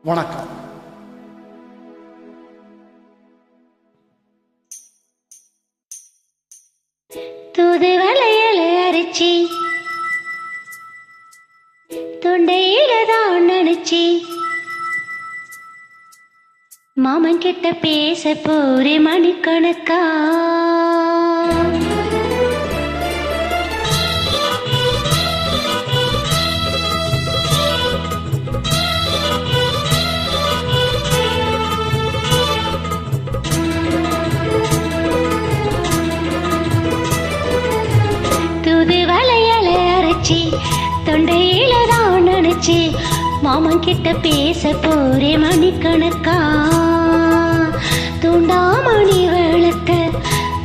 வணக்கம். தூதுவளையல அரைச்சி தொண்டையில தான் நினைச்சி மாமன் கிட்ட பேச போரே மணிக்கணக்கா. தூதுவளையல அரைச்சி தொண்டையில தான் நினைச்சி மாமன் கிட்ட பேச போரே மணிக்கணக்கா. தூண்டாமணி விளக்க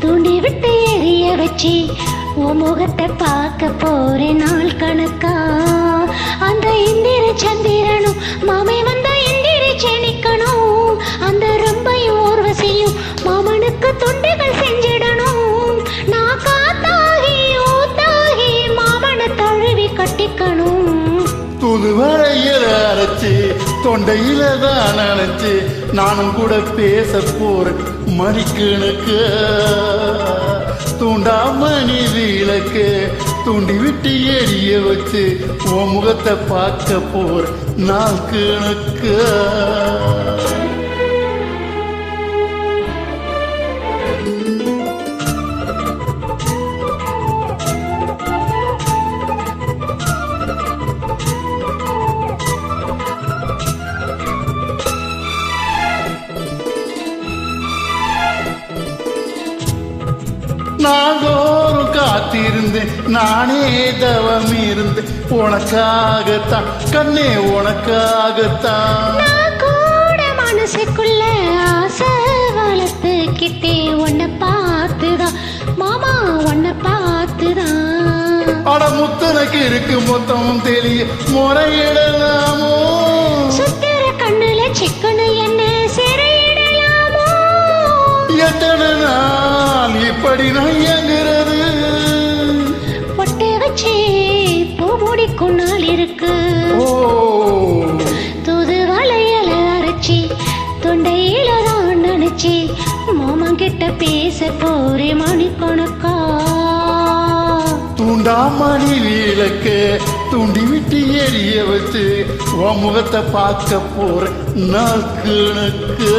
தூண்டி விட்டு எரிய வச்சு உன் முகத்தை பார்க்க போரே நாள் கணக்கா. அந்த இந்திர சந்திரனும் மாமை வந்த இந்திர செணிக்கணும். அந்த ரொம்பையும் ஊர்வசியும் மாமனுக்கு தொண்டுகள் செஞ்சிடணும். நான் காத்தாகி ஊத்தாகி மாமனை தழுவி கட்டிக்கணும். தூதுவளையல அரைச்சி தொண்டையில தான் நினைச்சு நானும் கூட பேச போறேன் மணிக்கணக்கு. தூண்டாமணி விளக்கு தூண்டி விட்டு எரிய வச்சு உன் முகத்தை பார்க்க போறேன் நாள் கணக்கு. நாகோறும் காத்திருந்தேன் நானே தவம் இருந்தேன் உனக்காகத்தான் கண்ணே உனக்காகத்தான். நான் கூட மனசுக்குள்ள ஆசை வளர்த்துக்கிட்டே உன்னை பார்த்துதான் மாமா உன்னை பார்த்துதான். அட முத்தனக்கு இருக்கு மொத்தமும் தெளிய முறையிடலாமோ. சுத்திர கண்ணுல சிக்கனு என்ன சிறையிடலாமோ. எத்தனை நாள் இப்படி நையங்கிறது. பொட்டை வச்சு பூ முடிக்கும் நாள் இருக்கு. ஓ தூதுவளையல அரைச்சி தொண்டையில தான் நினைச்சி மாமன் கிட்ட பேச போரே மணிக்கணக்கா. தூண்டாமணி விளக்கு தூண்டி விட்டு எரிய வச்சு உன் முகத்தை பார்க்க போறேன் நாள் கணக்கு.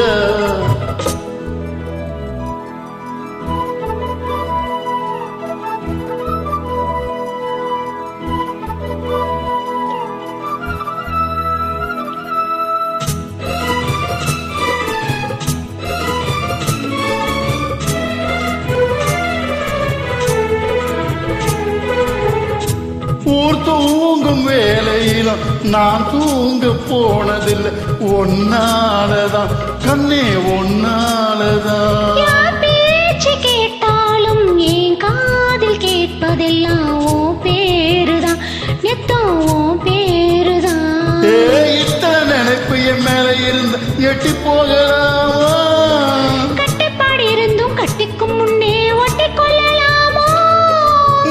ஊர் தூங்கும் வேலையிலும் நான் தூங்க போனதில்லை ஒன்னாலதான் கண்ணே ஒன்னாலதான். யார் பேச்சு கேட்டாலும் என் காதில் கேட்பதெல்லாம் உன் பேருதான் நெத்தம் உன் பேருதான். இத்தனை நினைப்பு என் மேல இருந்த எட்டி போகலாமா. கட்டுப்பாடு இருந்தும் கட்டிக்கும் முன்னே ஒட்டி கொள்ளலாமோ.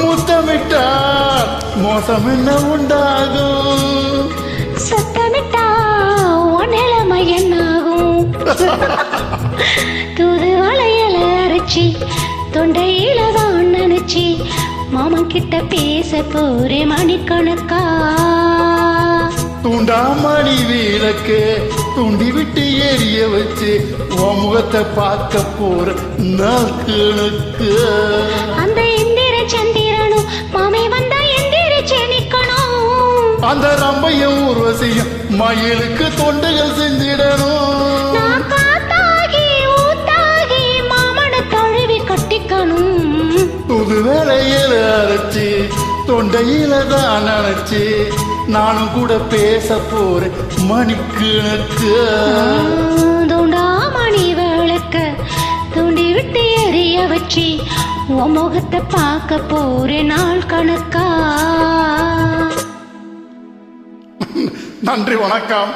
முத்தமிட்டார் மோசம் என்ன உண்டாகும். சத்தமிட்டா உன் நிலைமை என்னாகும். தூதுவளையல அரைச்சி தொண்டையில தான் நினைச்சி மாமன் கிட்ட பேச போரே மணிக்கணக்கா. தூண்டாமணி விளக்கு தூண்டி விட்டு எரிய வச்சு உன் முகத்தை பார்க்க போற நாள் கணக்கு. அந்த இந்திர சந்திரனும் மாமை வந்தா எந்திர செணிக்கணும். அந்த ரம்பையும் ஊர்வசியும் மயிலுக்கு தொண்டுகள் செஞ்சிடணும். நான் காத்தாகி ஊத்தாகி மாமனை தழுவி கட்டிக்கணும். புதுவேளையில அரைச்சி தொண்டையில தான் நினைச்சு நானும் கூட பேச போறேன் மணிக்கணக்கு. தூண்டாமணி விளக்க தூண்டி விட்டு எரிய வச்சு உன் முகத்தை பார்க்க போரே நாள் கணக்கா. நன்றி வணக்கம்.